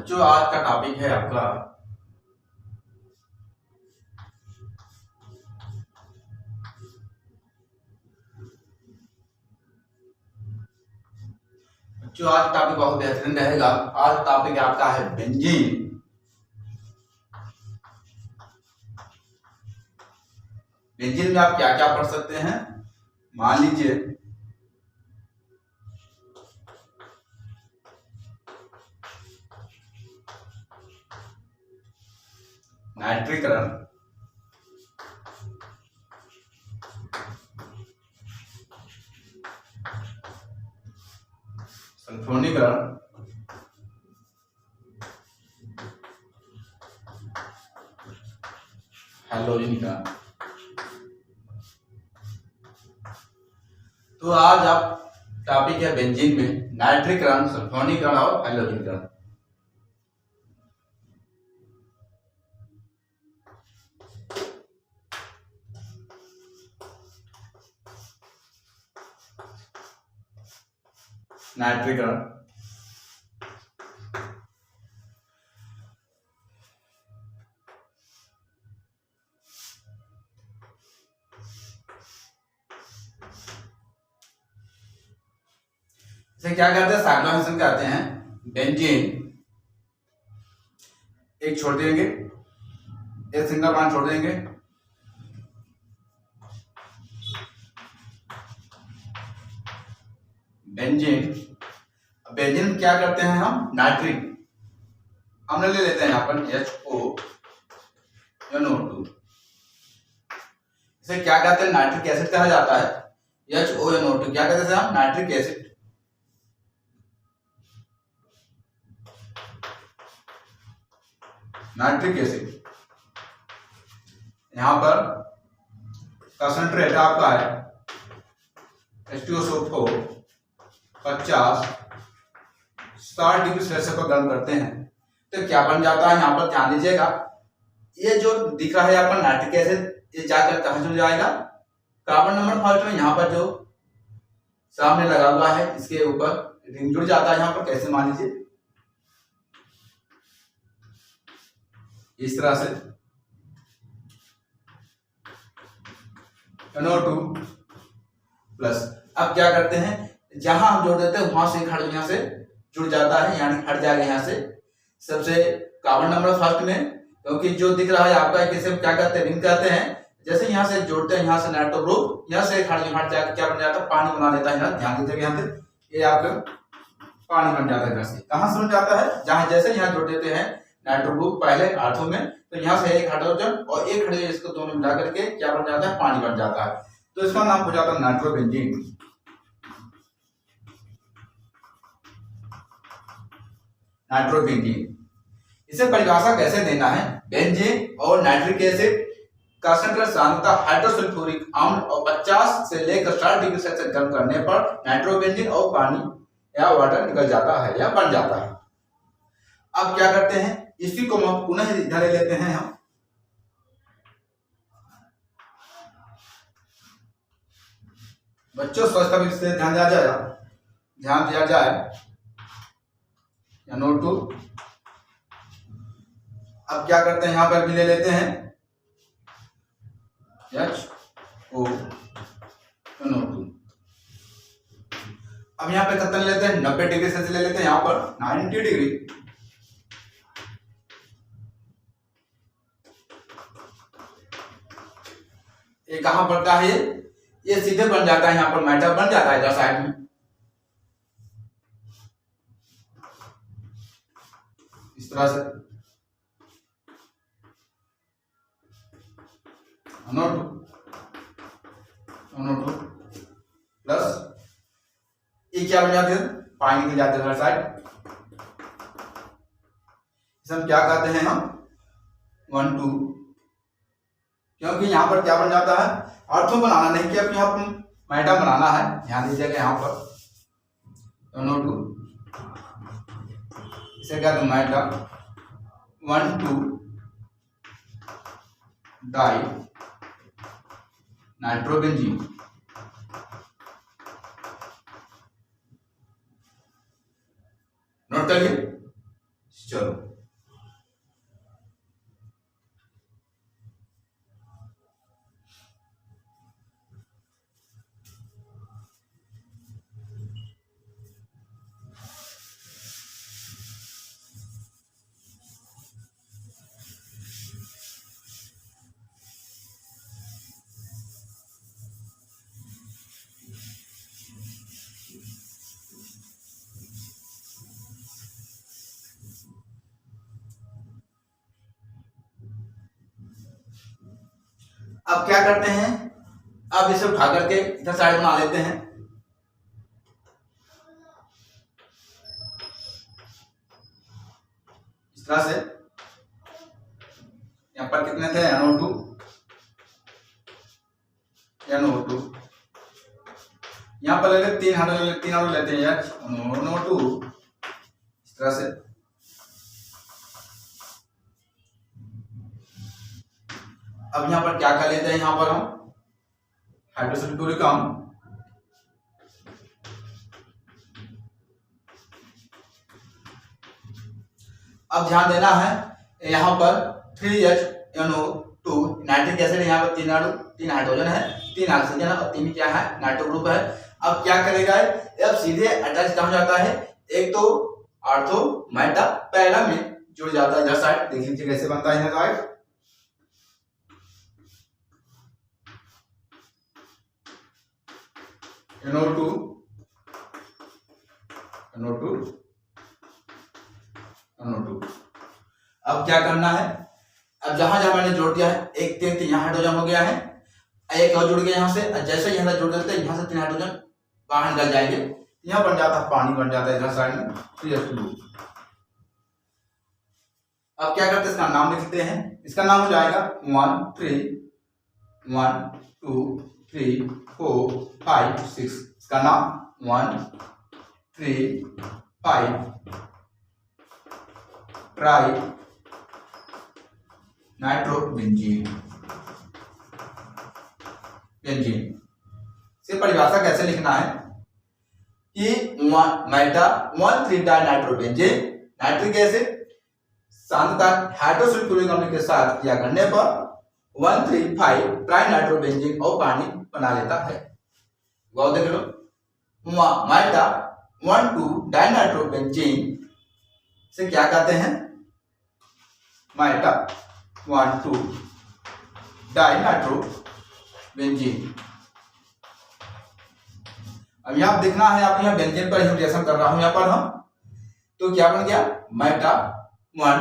बच्चों आज का टॉपिक है आपका बच्चों आज टॉपिक बहुत बेहतरीन रहेगा। आज टॉपिक आपका है बेंजीन। बेंजीन में आप क्या क्या पढ़ सकते हैं, मान लीजिए नाइट्रीकरण, सल्फोनीकरण, हैलोजनीकरण। तो आज आप टॉपिक है बेंजीन में नाइट्रीकरण, सल्फोनीकरण और हैलोजनीकरण। नाइट्रीकरण, इसे क्या कहते हैं, साइक्लोहेक्सेन कहते हैं। बेंजीन एक छोड़ देंगे, एक सिंगल बॉन्ड छोड़ देंगे, बेंजीन। बेंजीन क्या करते हैं हम, नाइट्रिक हमने ले लेते हैं यहाँ पर HONO2। इसे क्या कहते हैं, नाइट्रिक एसिड कहा जाता है। HONO2 क्या कहते हैं हम, नाइट्रिक एसिड। नाइट्रिक एसिड यहां पर कंसंट्रेट आपका है H2SO4 50-60 डिग्री सेल्सियस पर गर्म करते हैं तो क्या बन जाता है। यहाँ पर ध्यान दीजिएगा, ये जो दिखा है यहाँ पर नाइट्रिक एसिड, ये जाकर कहां जुड़ जाएगा, कार्बन नंबर फर्स्ट में यहाँ पर जो सामने लगा हुआ है इसके ऊपर रिंग जुड़ जाता है। यहाँ पर कैसे, मान लीजिए इस तरह से NO2 प्लस। अब क्या करते हैं, जहां हम जोड़ देते हैं वहां से यहाँ से जुड़ जाता है, यानी हट जाएगा यहाँ से सबसे कार्बन नंबर फर्स्ट में, क्योंकि जो दिख रहा है आपका किसे क्या कहते हैं, रिंग कहते हैं। जैसे यहाँ से जोड़ते हैं, यहाँ से नाइट्रो ग्रुप यहाँ से हट जाकर क्या बन जाता है, पानी बना देता है। ध्यान दीजिएगा, यहाँ से ये आपका पानी बन जाता है। से कहां से बन जाता है, जहां जैसे यहाँ जोड़ देते हैं नाइट्रो ग्रुप पहले आर्थो में, तो यहाँ से एक हाइड्रोजन और एक हाइड्रोजन, इसको दोनों मिला करके क्या बन जाता है, पानी बन जाता है। तो इसका नाम हो जाता है नाइट्रोबेंजीन। नाइट्रोबेंजीन इसे परिभाषा कैसे देना है, बेंजीन और नाइट्रिक एसिड कंसंट्रेट सांद्रता हाइड्रोसल्फ्यूरिक अम्ल और 50 से लेकर 60 डिग्री सेल्सियस गर्म करने पर नाइट्रोबेंजीन और पानी या वाटर निकल जाता है या बन जाता है। अब क्या करते हैं, इसी को हम पुनः इधर ले लेते हैं हम। बच्चों स्वच्छता विषय ध्यान दिया जाए, ध्यान दिया जाए। NO2 अब क्या करते हैं, यहां पर भी ले लेते हैं HONO2। अब यहाँ पे कितना लेते हैं, 90 डिग्री से ले लेते हैं, यहाँ पर 90 डिग्री। ये कहां पड़ता है, ये सीधे बन जाता है, यहाँ पर मेटल बन जाता है इधर साइड में इस तरह से। NO2 प्लस ये क्या बन जाते हैं, पानी निकल जाते हैं साइड। इसे हम क्या कहते हैं, हम 1,2, क्योंकि यहाँ पर क्या बन जाता है, आर्थो बनाना नहीं कि अब यहाँ पर मैडम बनाना है। ध्यान दीजिएगा, यहाँ पर NO2 इसे कहते हैं मैडम 1,2 डाई नाइट्रोबेंजीन। नोट करिए, चलो। अब क्या करते हैं, अब इसे उठा करके इधर साइड बना लेते हैं। इस तरह से यहाँ पर कितने थे, NO2 यहाँ पर ले लेते 3 हाइड्रोजन लेते हैं H NO2 इस तरह से। अब यहाँ पर क्या कर लेते हैं, यहाँ पर हम हाइड्रोसल्फ्यूरिक अम्ल अब ध्यान देना है यहाँ पर 3HNO2 नाइट्रिक एसिड, यहाँ पर 3 हाइड्रोजन है, 3 ऑक्सीजन है और 3 क्या है, नाइट्रो ग्रुप है। अब क्या करेगा, अब सीधे अटैच कहाँ जाता है, एक तो ऑर्थो मेटा पैरा में जुड़ जाता है। इधर साइड देख लीजिए कैसे बनता है, इधर साइड NO2 अब क्या करना है, अब जहां जहां मैंने जोड़ दिया है, एक 3 यहाँ हाइड्रोजन हो गया है, एक और जुड़ गया यहाँ से, जैसे यहाँ जोड़ देते हैं यहाँ से 3 हाइड्रोजन बाहर निकल जाएंगे, यहाँ बन जाता है पानी, बन जाता है इधर साइड में 3H2। अब क्या करते हैं, इसका नाम लिखते हैं, इसका नाम हो जाएगा 1 2 3 4 5 6, इसका नाम 1 3 5 ट्राई नाइट्रोबेंजीन। से परिभाषा कैसे लिखना है कि meta 1,3 di nitrobenzene nitric acid सांद्रता हाइड्रोसल्फ्यूरिक अम्ल के साथ किया करने पर 1,3,5 ट्राई नाइट्रोबेंजीन और पानी बना लेता है। गौर देख लो, मेटा 1,2 डाई नाइट्रोबेंजीन से क्या कहते हैं, मेटा 1,2 डाई नाइट्रोबेंजीन। अब यहाँ देखना है, आप यहाँ बेंजीन पर रिएक्शन कर रहा हूं यहाँ पर हम, तो क्या बन गया, मेटा 1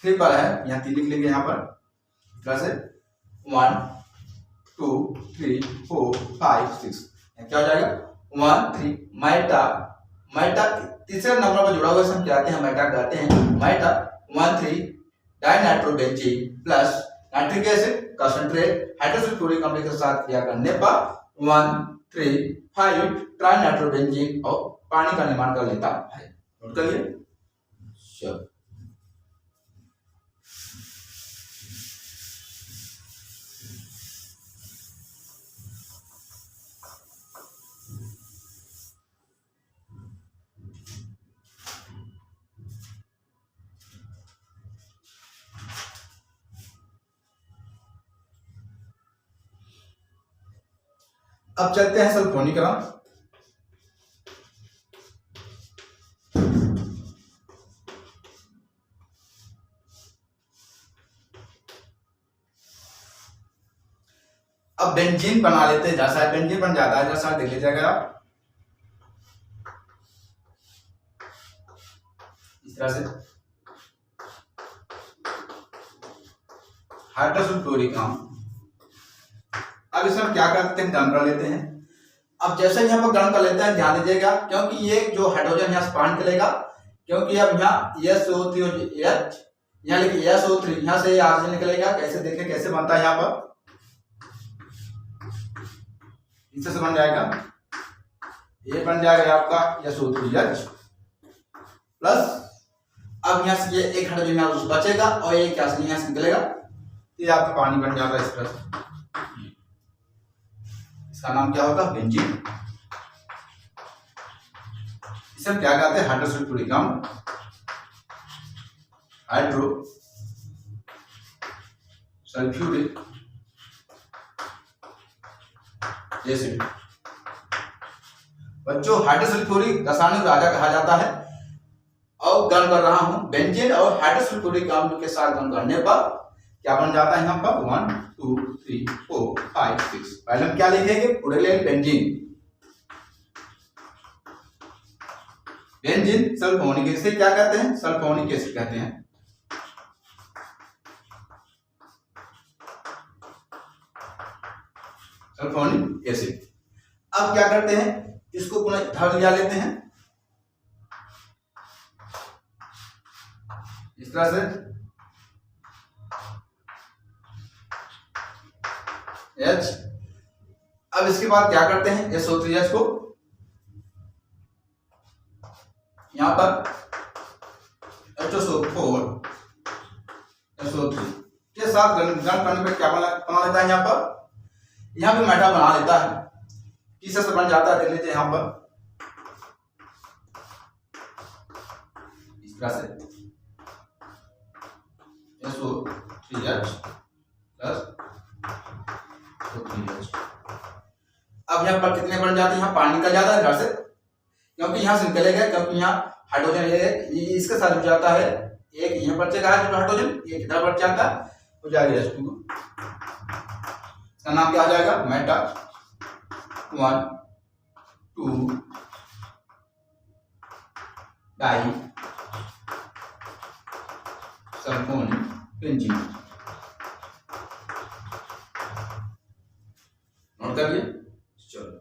3 पर है, यहाँ 3 लिख लेंगे यहाँ पर, इस तरह से 1 2 3 4 5 6, क्या हो जाएगा 1 3 मेटा तीसरे नंबर पर जुड़ा हुआ हम कहते हैं, मेटा कहते हैं, meta 1 3 dinitrobenzene plus nitric acid concentrate hydrosulphuric अम्ल के साथ क्रिया करने पर 1 3 5 ट्राइनाइट्रोबेंजीन और पानी का निर्माण कर लेता है। नोट कर लिए। चलो अब चलते हैं सल्फोनीकरण। अब बेंजीन बना लेते हैं, जैसा बेंजीन बन जाता है, जैसा देख लीजिएगा इस तरह से हाइड्रोसल्फ्यूरिक अम्ल। अब इसमें क्या करते हैं, गर्म कर लेते हैं। अब जैसे यहाँ पर गर्म कर लेते हैं, ध्यान दीजिएगा, क्योंकि ये जो हाइड्रोजन यहाँ से बाहर निकलेगा, क्योंकि अब यहाँ SO3 यहाँ लिखिए SO3, यहाँ से ऑक्सीजन निकलेगा। कैसे देखें कैसे बनता है, यहाँ पर इससे से बन जाएगा, ये बन जाएगा आपका SO3H प्लस, अब यहाँ से ये एक हाइड्रोजन यहाँ बचेगा और एक ऑक्सीजन यहाँ से निकलेगा, ये आपका पानी बन जाता है इस तरह से। इसका नाम क्या होगा, बेंजीन। इसे क्या कहते हैं, हाइड्रोसल्फ्यूरिक अम्ल, हाइड्रोसल्फ्यूरिक एसिड। बच्चों हाइड्रोसल्फ्यूरिक रासायनिक राजा कहा जाता है। और गर्म कर रहा हूं, बेंजीन और हाइड्रोसल्फ्यूरिक अम्ल के साथ गर्म करने पर क्या बन जाता है, यहाँ पर 1 2 3 4 5 6। पहले हम क्या लिखेंगे, पूरे ले बेंजीन। बेंजीन सल्फोनिक एसिड क्या कहते हैं, सल्फोनिक एसिड कहते हैं। Sulphonic acid. अब क्या करते हैं, इसको पुनः इथाइल लिया लेते हैं इस तरह से H। अब इसके बाद क्या करते हैं, SO3H को यहां पर HSO4 SO3 के साथ गर्म करने पर क्या बना लेता है, यहाँ पे मेटा बना लेता है, किससे से बन जाता है देख लीजिए यहाँ पर इस तरह से SO3H प्लस SO3H। अब यहाँ पर कितने बन जाते हैं, यहाँ पानी का ज्यादा है इधर से, क्योंकि यहाँ से निकलेगा, क्योंकि यहाँ हाइड्रोजन इसके साथ जुड़ जाता है, एक यहाँ पर चलेगा हाइड्रोजन, एक इधर बढ़ जाता है, हो जाएगा H2 को, इसका नाम क्या आ जाएगा, meta 1 2 di sulphonic benzene. Note कर लिए, चलो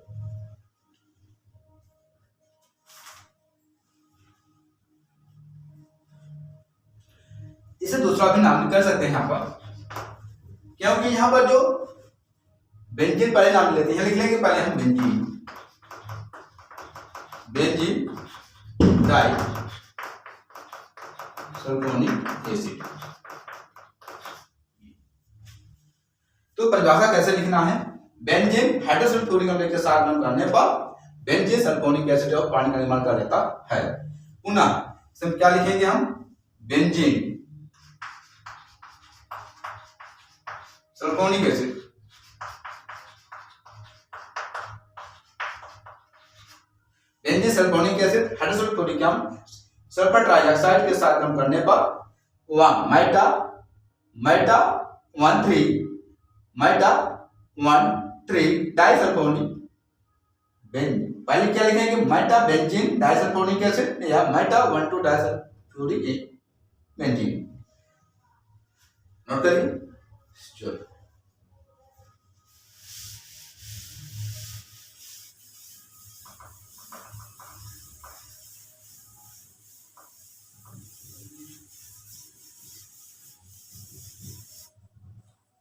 इसे दूसरा भी नाम कर सकते हैं यहाँ पर, क्योंकि यहाँ पर जो बेंजीन पहले नाम लेते हैं, लिख लेंगे पहले हम बेंजीन डाई सल्फोनिक एसिड। तो परिभाषा कैसे लिखना है, बेंजीन हाइड्रोसल्फ्यूरिक अम्ल के साथ गठन करने पर बेंजीन सल्फोनिक एसिड और पानी का निर्माण कर देता है। पुनः इसमें क्या लिखेंगे हम, benzene sulphonic acid benzene sulphonic acid hydrosulphuric अम्ल सल्फर ट्राइऑक्साइड के साथ गठन करने पर मेटा 1,3 डाइसल्फोनिक बेंजीन। पहले क्या लिखेंगे, मेटा बेंजीन डाइसल्फोनिक एसिड या मेटा 1,2 डाइसल्फ्यूरिक बेंजीन। नोट करिए, चलो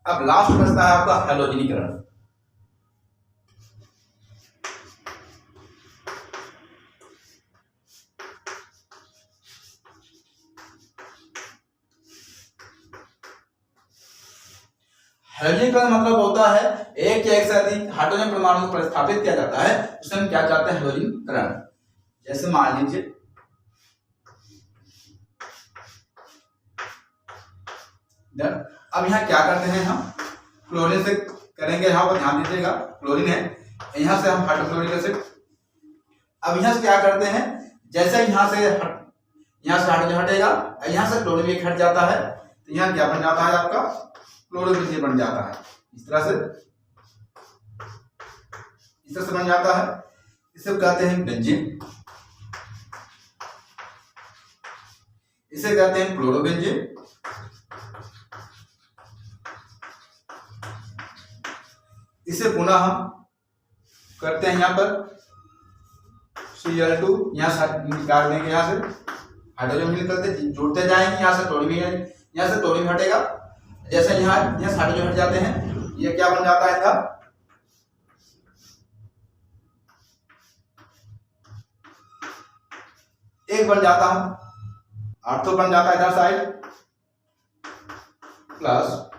अब लास्ट बचता है आपका हैलोजनीकरण। हैलोजनीकरण मतलब होता है एक या एक से अधिक हाइड्रोजन परमाणु को प्रतिस्थापित किया जाता है, उसे हम क्या कहते हैं, हैलोजनीकरण। जैसे मान लीजिए अब यहाँ क्या करते हैं, हम क्लोरीन से करेंगे, यहाँ पर ध्यान दीजिएगा क्लोरीन है, यहाँ से हम हाइड्रोक्लोरिक एसिड। अब यहाँ से क्या करते हैं, जैसे यहाँ से हाइड्रोजन हटेगा, यहाँ से क्लोरीन भी हट जाता है, तो यहाँ क्या बन जाता है आपका, क्लोरोबेंजीन बन जाता है। इस तरह से बन जाता है, इसे कहते हैं बेंजीन, इसे कहते हैं क्लोरोबेंजीन। इसे पुनः हम करते हैं यहाँ पर Cl2, यहाँ से निकाल देंगे, यहाँ से हाइड्रोजन भी निकलते जुड़ते जाएंगे, यहाँ से क्लोरीन हटेगा, जैसे यहाँ हाइड्रोजन हट जाते हैं, ये क्या बन जाता है इधर, एक बन जाता है, ऑर्थो बन जाता है इधर साइड, प्लस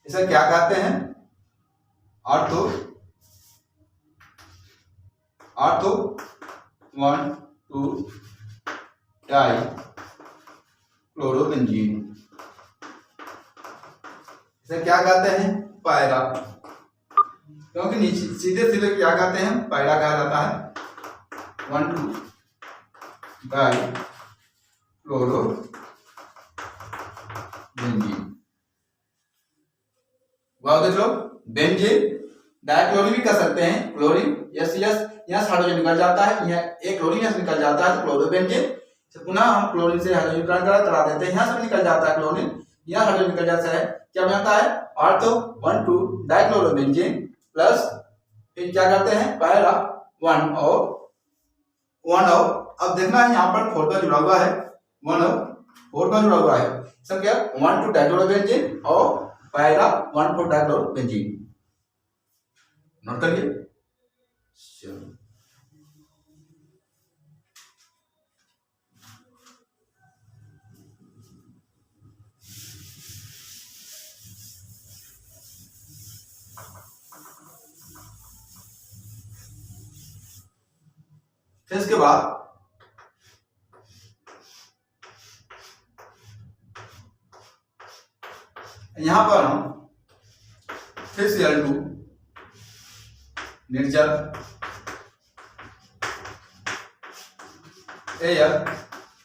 इसे क्या कहते हैं, ऑर्थो 1,2 डाई क्लोरोबेंजीन। इसे क्या कहते हैं, पैरा, क्योंकि नीचे सीधे क्या कहते हैं, पैरा कहा जाता है, 1,2 डाई क्लोरोबेंजीन। देख लो, बेंजीन डाइक्लोरीन भी कर सकते हैं, क्लोरीन यहाँ हाइड्रोजन निकल जाता है, यहाँ एक क्लोरीन यहाँ निकल जाता है, तो क्लोरोबेंजीन। तो पुनः हम क्लोरीन से हाइड्रोजनीकरण करा देते हैं, यहाँ से निकल जाता है क्लोरीन, यहाँ हाइड्रोजन निकल जाता है, क्या बनता है ऑर्थो 1,2 डाइक्लोरोबेंजीन प्लस फिर क्या करते हैं पैरा 1 और अब देखना है यहाँ पर 4 का जुड़ा हुआ है, 1 और 4 का जुड़ा हुआ है, सब क्या 1,2 डाइक्लोरोबेंजीन और पैरा 1,4 डाइक्लोरोबेंजीन, नोट करिए। चलो फिर इसके बाद यहां पर हम फिर Cl2 निर्जल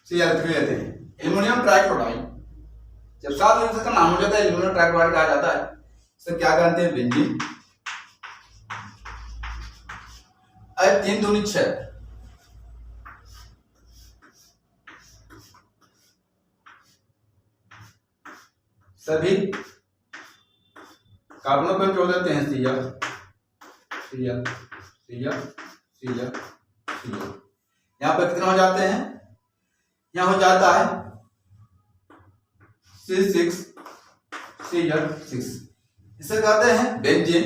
Cl3 लेते हैं, एल्युमिनियम ट्राइक्लोराइड। जब 7 यूनिट का नाम हो जाता है एल्युमिनियम ट्राइक्लोराइड कहा जाता है। इसे क्या कहते हैं बेंजीन। 3 दूनी 6, सभी कार्बनों को जोड़ देते हैं Cl Cl Cl Cl Cl। यहाँ पर कितना हो जाते हैं, यहाँ हो जाता है C6 Cl6। इसे कहते हैं बेंजीन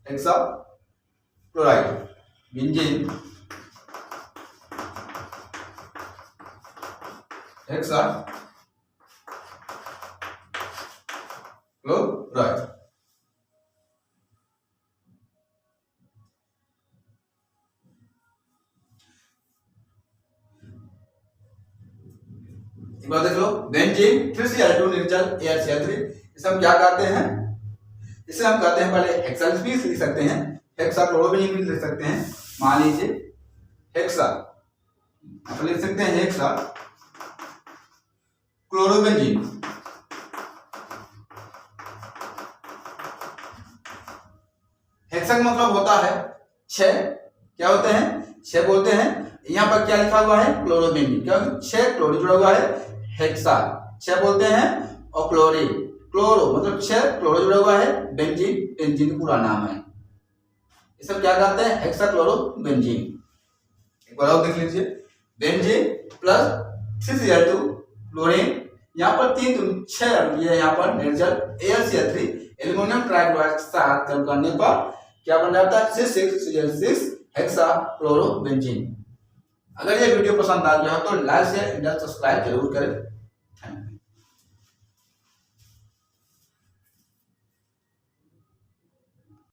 हेक्साक्लोराइड, बेंजीन हेक्साक्लोराइड। एक बार देख लो, बेंजीन फिर Cl2 निर्जल AlCl3, इसे हम क्या कहते हैं, इसे हम कहते हैं पहले हेक्सा भी लिख सकते हैं, हेक्साक्लोरोबेंजीन भी लिख सकते हैं। मान लीजिए हेक्सा, आप लिख सकते हैं हेक्सा क्लोरोबेंजीन, हेक्सा का मतलब होता है 6, क्या होते हैं 6 बोलते हैं। यहाँ पर क्या लिखा हुआ है क्लोरोबेंजीन, क्योंकि 6 क्लोरीन जुड़ा हुआ है, हेक्सा 6 बोलते हैं और क्लोरीन क्लोरो मतलब 6 क्लोरो जुड़ा हुआ है, बेंजीन बेंजीन का पूरा नाम है। ये सब क्या कहते हैं हेक्साक्लोरोबेंजीन। एक बार और देख लीजिए, बेंजीन प्लस Cl2 क्लोरीन, यहाँ पर 3 6 ये यहाँ पर निर्जल AlCl3 एल्युमिनियम ट्राइक्लोराइड के साथ करने पर क्या बन जाता है C6Cl6 हेक्साक्लोरोबेंजीन। अगर ये वीडियो पसंद आ गया हो तो लाइक शेयर एंड सब्सक्राइब जरूर करें।